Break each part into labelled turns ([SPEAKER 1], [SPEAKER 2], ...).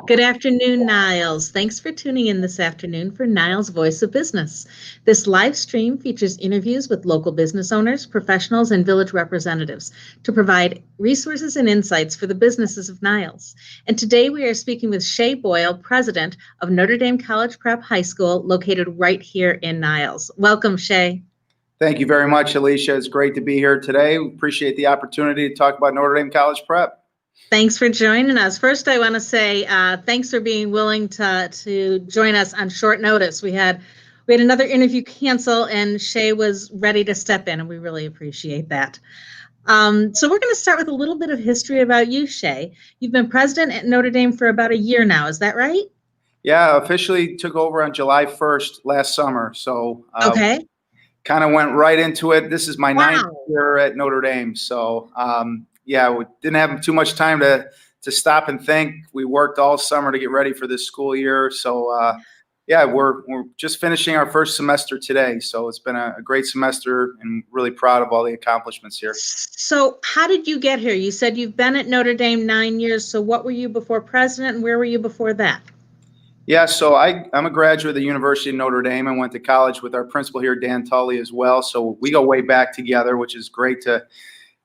[SPEAKER 1] Good afternoon, Niles. Thanks for tuning in this afternoon for Niles Voice of Business. This live stream features interviews with local business owners, professionals, and village representatives to provide resources and insights for the businesses of Niles. And today we are speaking with Shay Boyle, president of Notre Dame College Prep High School, located right here in Niles. Welcome, Shay.
[SPEAKER 2] Thank you very much, Alicia. It's great to be here today. We appreciate the opportunity to talk about Notre Dame College Prep.
[SPEAKER 1] Thanks for joining us. First, I want to say thanks for being willing to join us on short notice. We had another interview cancel, and Shay was ready to step in, and we really appreciate that. So we're going to start with a little bit of history about you, Shay. You've been president at Notre Dame for about a year now. Is that right?
[SPEAKER 2] Yeah, officially took over on July 1st last summer. So
[SPEAKER 1] okay.
[SPEAKER 2] Kind of went right into it. This is my ninth year at Notre Dame. So yeah, we didn't have too much time to stop and think. We worked all summer to get ready for this school year. So yeah, we're just finishing our first semester today. So it's been a great semester and really proud of all the accomplishments here.
[SPEAKER 1] So how did you get here? You said you've been at Notre Dame 9 years. So what were you before president and where were you before that?
[SPEAKER 2] Yeah, so I'm a graduate of the University of Notre Dame. I went to college with our principal here, Dan Tully, as well. So we go way back together, which is great to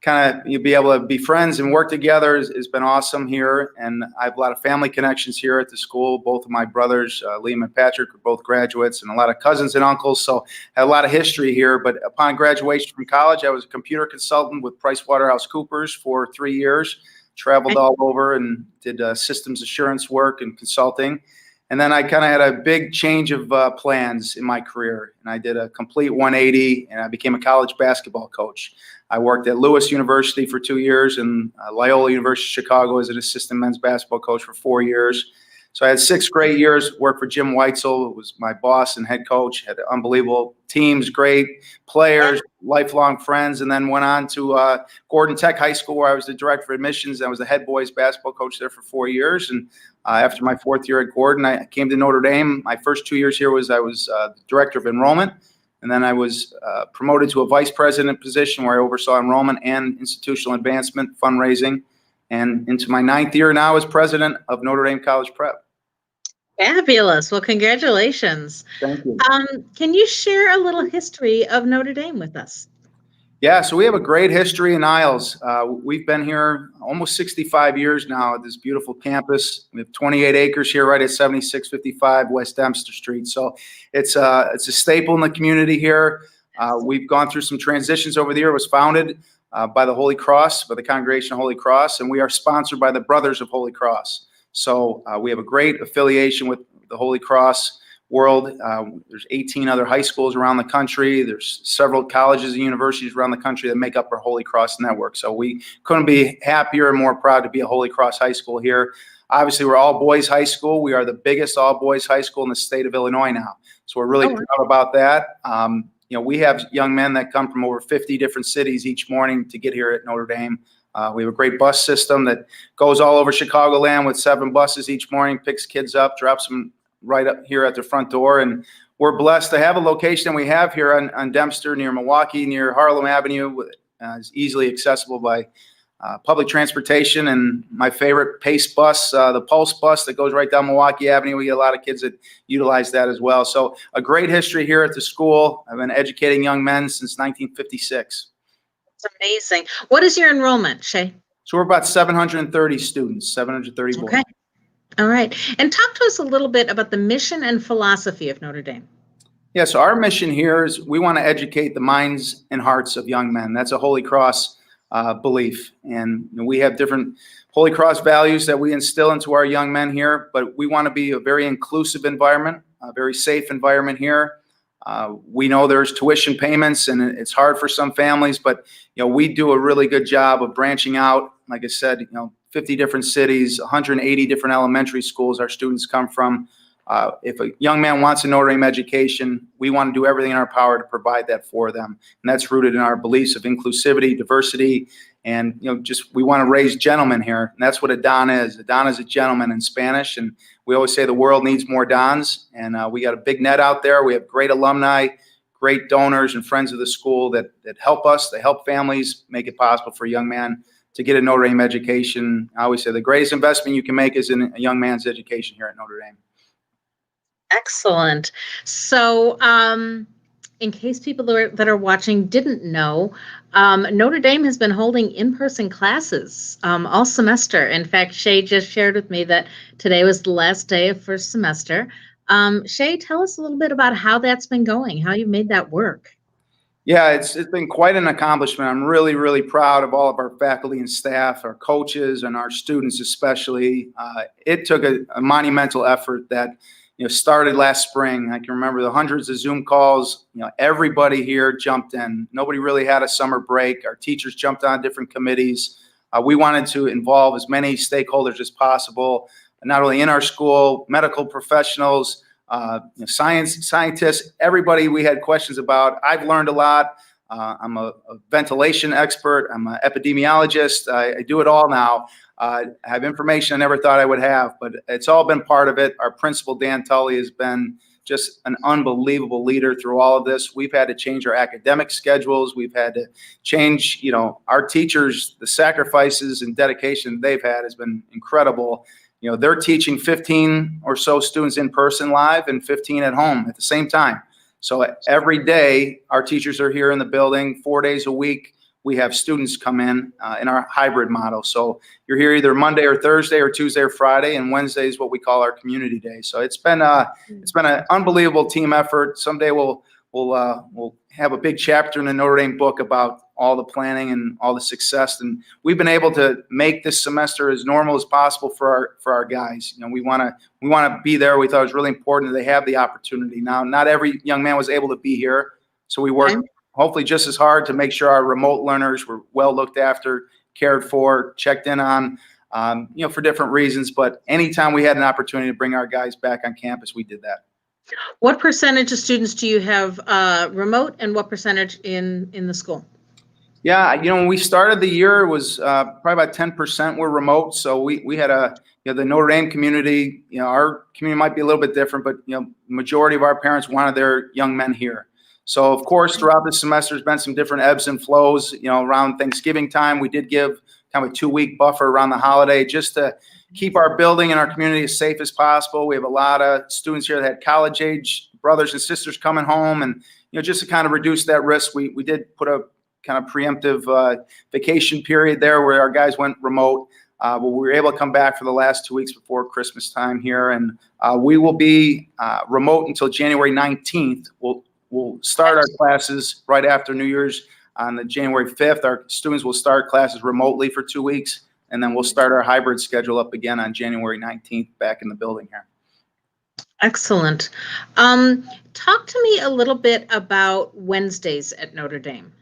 [SPEAKER 2] kind of be able to be friends and work together. Has been awesome here. And I have a lot of family connections here at the school. Both of my brothers, Liam and Patrick, are both graduates, and a lot of cousins and uncles. So I have a lot of history here. But upon graduation from college, I was a computer consultant with PricewaterhouseCoopers for 3 years, traveled all over and did systems assurance work and consulting. And then I kind of had a big change of plans in my career, and I did a complete 180, and I became a college basketball coach. I worked at Lewis University for 2 years and Loyola University of Chicago as an assistant men's basketball coach for 4 years. So I had 6 great years, worked for Jim Weitzel, who was my boss and head coach, had unbelievable teams, great players, lifelong friends, and then went on to Gordon Tech High School, where I was the director of admissions. I was the head boys basketball coach there for 4 years. And after my 4th year at Gordon, I came to Notre Dame. My first 2 years here I was the director of enrollment. And then I was promoted to a vice president position where I oversaw enrollment and institutional advancement, fundraising. And into my 9th year now as president of Notre Dame College Prep.
[SPEAKER 1] Fabulous. Well, congratulations.
[SPEAKER 2] Thank you.
[SPEAKER 1] Can you share a little history of Notre Dame with us?
[SPEAKER 2] Yeah, so we have a great history in Niles. We've been here almost 65 years now at this beautiful campus. We have 28 acres here right at 7655 West Dempster Street. So it's a staple in the community here. We've gone through some transitions over the year. It was founded by the Holy Cross, by the Congregation of Holy Cross, and we are sponsored by the Brothers of Holy Cross. So we have a great affiliation with the Holy Cross world. There's 18 other high schools around the country. There's several colleges and universities around the country that make up our Holy Cross network. So we couldn't be happier and more proud to be a Holy Cross high school here. Obviously, we're all boys high school. We are the biggest all boys high school in the state of Illinois now. So we're really proud about that. You know, we have young men that come from over 50 different cities each morning to get here at Notre Dame. We have a great bus system that goes all over Chicagoland with 7 buses each morning, picks kids up, drops them right up here at the front door. And we're blessed to have a location we have here on Dempster near Milwaukee, near Harlem Avenue. It's easily accessible by public transportation, and my favorite Pace bus, the Pulse bus that goes right down Milwaukee Avenue. We get a lot of kids that utilize that as well. So a great history here at the school. I've been educating young men since 1956.
[SPEAKER 1] That's amazing. What is your enrollment, Shay?
[SPEAKER 2] So we're about 730 students, 730 boys.
[SPEAKER 1] Okay. All right. And talk to us a little bit about the mission and philosophy of Notre Dame.
[SPEAKER 2] Yeah, so our mission here is we want to educate the minds and hearts of young men. That's a Holy Cross belief. And we have different Holy Cross values that we instill into our young men here, but we want to be a very inclusive environment, a very safe environment here. We know there's tuition payments and it's hard for some families, but we do a really good job of branching out. Like I said, 50 different cities, 180 different elementary schools our students come from. If a young man wants a Notre Dame education, we want to do everything in our power to provide that for them. And that's rooted in our beliefs of inclusivity, diversity, and we want to raise gentlemen here. And that's what a Don is. A Don is a gentleman in Spanish, and we always say the world needs more Dons. And we got a big net out there. We have great alumni, great donors and friends of the school that help us. They help families make it possible for a young man to get a Notre Dame education. I always say the greatest investment you can make is in a young man's education here at Notre Dame.
[SPEAKER 1] Excellent. So, in case people that are watching didn't know, Notre Dame has been holding in-person classes all semester. In fact, Shay just shared with me that today was the last day of first semester. Shay, tell us a little bit about how that's been going, how you made that work.
[SPEAKER 2] Yeah, it's been quite an accomplishment. I'm really, really proud of all of our faculty and staff, our coaches, and our students especially. It took a monumental effort that started last spring. I can remember the hundreds of Zoom calls. Everybody here jumped in. Nobody really had a summer break. Our teachers jumped on different committees. We wanted to involve as many stakeholders as possible, not only in our school, medical professionals, scientists, everybody we had questions about. I've learned a lot. I'm a ventilation expert. I'm an epidemiologist. I do it all now. I have information I never thought I would have, but it's all been part of it. Our principal, Dan Tully, has been just an unbelievable leader through all of this. We've had to change our academic schedules. We've had to change, our teachers, the sacrifices and dedication they've had has been incredible. They're teaching 15 or so students in person live and 15 at home at the same time. So every day, our teachers are here in the building 4 days a week. We have students come in our hybrid model. So you're here either Monday or Thursday or Tuesday or Friday, and Wednesday is what we call our community day. So it's been an unbelievable team effort. Someday we'll have a big chapter in the Notre Dame book about all the planning and all the success. And we've been able to make this semester as normal as possible for our guys. We want to be there. We thought it was really important that they have the opportunity. Now, not every young man was able to be here, so we worked hopefully just as hard to make sure our remote learners were well looked after, cared for, checked in on, for different reasons. But anytime we had an opportunity to bring our guys back on campus, we did that.
[SPEAKER 1] What percentage of students do you have remote, and what percentage in the school?
[SPEAKER 2] Yeah, when we started the year, it was probably about 10% were remote. So we had the Notre Dame community, our community might be a little bit different, but, majority of our parents wanted their young men here. So, of course, throughout the semester, there's been some different ebbs and flows. Around Thanksgiving time, we did give kind of a 2-week buffer around the holiday just to keep our building and our community as safe as possible. We have a lot of students here that had college-age brothers and sisters coming home, and just to kind of reduce that risk, we did put a kind of preemptive vacation period there where our guys went remote. But we were able to come back for the last 2 weeks before Christmas time here, and we will be remote until January 19th. We'll start our classes right after New Year's on the January 5th. Our students will start classes remotely for 2 weeks, and then we'll start our hybrid schedule up again on January 19th back in the building here.
[SPEAKER 1] Excellent. Talk to me a little bit about Wednesdays at Notre Dame.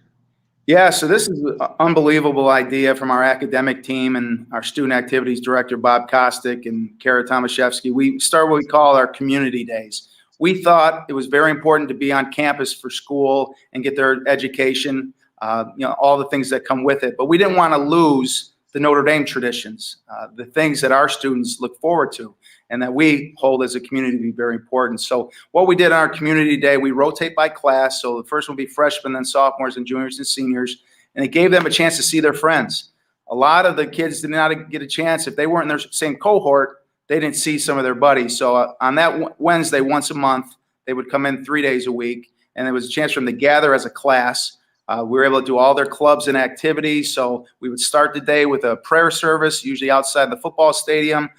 [SPEAKER 2] Yeah, so this is an unbelievable idea from our academic team and our student activities director, Bob Kostick and Kara Tomaszewski. We start what we call our community days. We thought it was very important to be on campus for school and get their education, all the things that come with it. But we didn't want to lose the Notre Dame traditions, the things that our students look forward to and that we hold as a community to be very important. So what we did on our community day, we rotate by class. So the first one will be freshmen, then sophomores and juniors and seniors. And it gave them a chance to see their friends. A lot of the kids did not get a chance. If they weren't in their same cohort, they didn't see some of their buddies. So on that Wednesday, once a month, they would come in 3 days a week. And there was a chance for them to gather as a class. We were able to do all their clubs and activities. So we would start the day with a prayer service, usually outside the football stadium.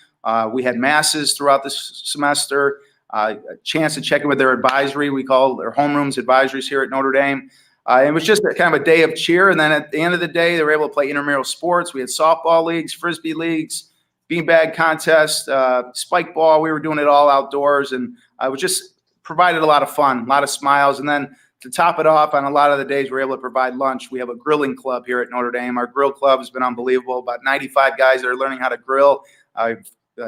[SPEAKER 2] We had masses throughout the semester, a chance to check in with their advisory. We call their homerooms advisories here at Notre Dame. It was just kind of a day of cheer. And then at the end of the day, they were able to play intramural sports. We had softball leagues, frisbee leagues, beanbag contest, spike ball. We were doing it all outdoors. And it was just provided a lot of fun, a lot of smiles. And then to top it off, on a lot of the days, we're able to provide lunch. We have a grilling club here at Notre Dame. Our grill club has been unbelievable. About 95 guys that are learning how to grill.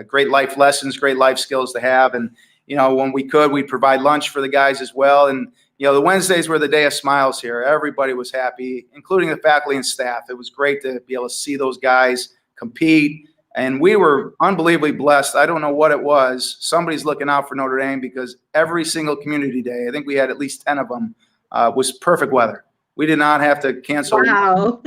[SPEAKER 2] Great life lessons, great life skills to have. And, when we could, we'd provide lunch for the guys as well. And, the Wednesdays were the day of smiles here. Everybody was happy, including the faculty and staff. It was great to be able to see those guys compete. And we were unbelievably blessed. I don't know what it was. Somebody's looking out for Notre Dame because every single community day, I think we had at least 10 of them, was perfect weather. We did not have to cancel.
[SPEAKER 1] Wow.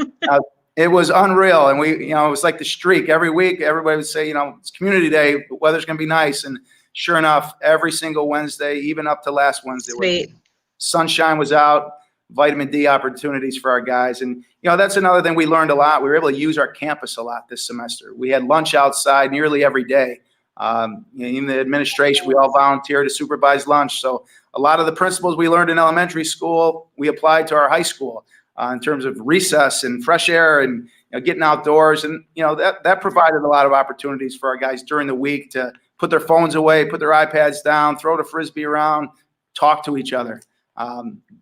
[SPEAKER 2] It was unreal. And we, it was like the streak. Every week, everybody would say, it's community day, the weather's going to be nice. And sure enough, every single Wednesday, even up to last Wednesday,
[SPEAKER 1] Sweet.
[SPEAKER 2] Sunshine was out, vitamin D opportunities for our guys. And, that's another thing we learned a lot. We were able to use our campus a lot this semester. We had lunch outside nearly every day. In the administration, we all volunteered to supervise lunch. So a lot of the principles we learned in elementary school, we applied to our high school in terms of recess and fresh air and getting outdoors. And, that provided a lot of opportunities for our guys during the week to put their phones away, put their iPads down, throw the Frisbee around, talk to each other.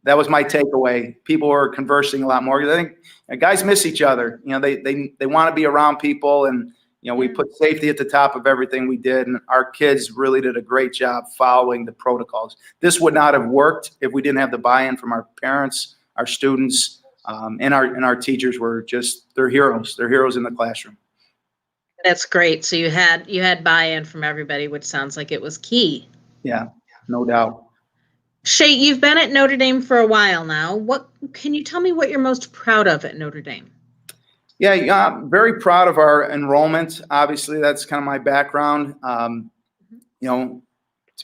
[SPEAKER 2] That was my takeaway. People were conversing a lot more. I think guys miss each other. They want to be around people, and we put safety at the top of everything we did, and our kids really did a great job following the protocols. This would not have worked if we didn't have the buy-in from our parents, our students, and our teachers were they're heroes. They're heroes in the classroom.
[SPEAKER 1] That's great. So you had buy-in from everybody, which sounds like it was key.
[SPEAKER 2] Yeah, no doubt.
[SPEAKER 1] Shay, you've been at Notre Dame for a while now. Can you tell me what you're most proud of at Notre Dame?
[SPEAKER 2] Yeah, I'm very proud of our enrollment. Obviously, that's kind of my background. To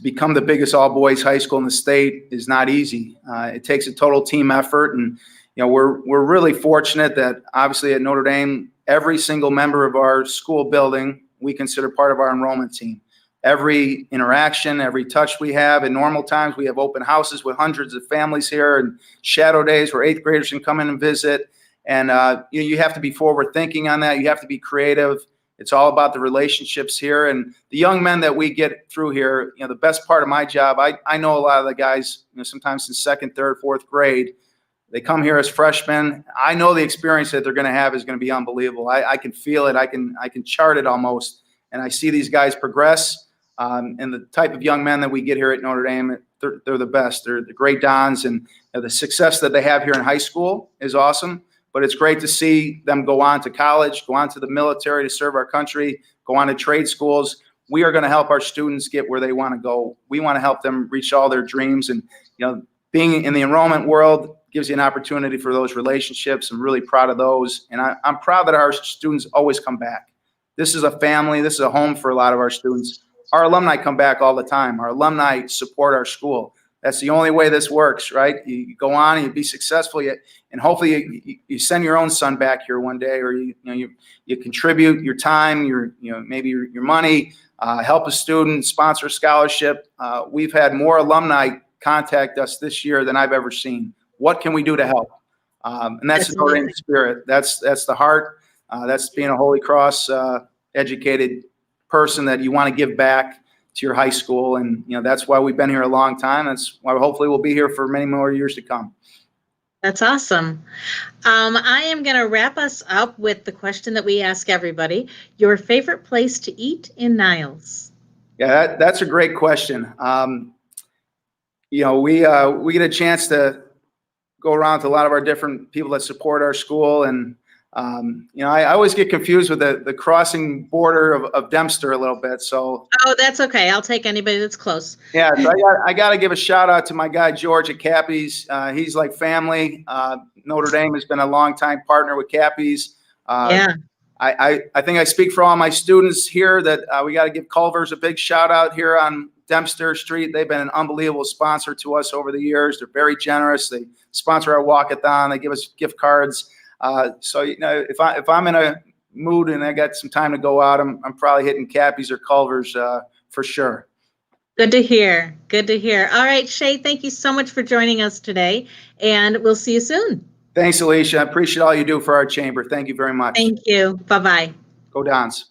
[SPEAKER 2] become the biggest all-boys high school in the state is not easy. It takes a total team effort, and we're really fortunate that obviously at Notre Dame, every single member of our school building we consider part of our enrollment team. Every interaction, every touch we have. In normal times, we have open houses with hundreds of families here, and shadow days where 8th graders can come in and visit. And you have to be forward thinking on that. You have to be creative. It's all about the relationships here. And the young men that we get through here, the best part of my job, I know a lot of the guys, sometimes in 2nd, 3rd, 4th grade, they come here as freshmen. I know the experience that they're going to have is going to be unbelievable. I can feel it. I can chart it almost. And I see these guys progress. And the type of young men that we get here at Notre Dame, they're the best. They're the great dons, and the success that they have here in high school is awesome. But it's great to see them go on to college, go on to the military to serve our country, go on to trade schools. We are going to help our students get where they want to go. We want to help them reach all their dreams. And being in the enrollment world gives you an opportunity for those relationships. I'm really proud of those, and I'm proud that our students always come back. This is a family. This is a home for a lot of our students. Our alumni come back all the time. Our alumni support our school. That's the only way this works, right? You go on and you be successful, and hopefully you send your own son back here one day, or you contribute your time, maybe your money, help a student, sponsor a scholarship. We've had more alumni contact us this year than I've ever seen. What can we do to help? And that's the Notre Dame spirit. That's the heart. That's being a Holy Cross educated person that you want to give back to your high school. And, that's why we've been here a long time. That's why hopefully we'll be here for many more years to come.
[SPEAKER 1] That's awesome. I am going to wrap us up with the question that we ask everybody. Your favorite place to eat in Niles?
[SPEAKER 2] Yeah, that's a great question. We get a chance to go around to a lot of our different people that support our school. And, I always get confused with the crossing border of Dempster a little bit. So. Oh,
[SPEAKER 1] that's okay. I'll take anybody that's close.
[SPEAKER 2] Yeah, so I got to give a shout out to my guy, George at Cappy's. He's like family. Notre Dame has been a longtime partner with Cappy's.
[SPEAKER 1] Yeah.
[SPEAKER 2] I think I speak for all my students here that we got to give Culver's a big shout out here on Dempster Street. They've been an unbelievable sponsor to us over the years. They're very generous. They sponsor our walkathon. They give us gift cards. So if I'm in a mood and I got some time to go out, I'm probably hitting Cappy's or Culver's for sure.
[SPEAKER 1] Good to hear. Good to hear. All right, Shay, thank you so much for joining us today, and we'll see you soon.
[SPEAKER 2] Thanks, Alicia. I appreciate all you do for our chamber. Thank you very much.
[SPEAKER 1] Thank you. Bye-bye.
[SPEAKER 2] Go Dons.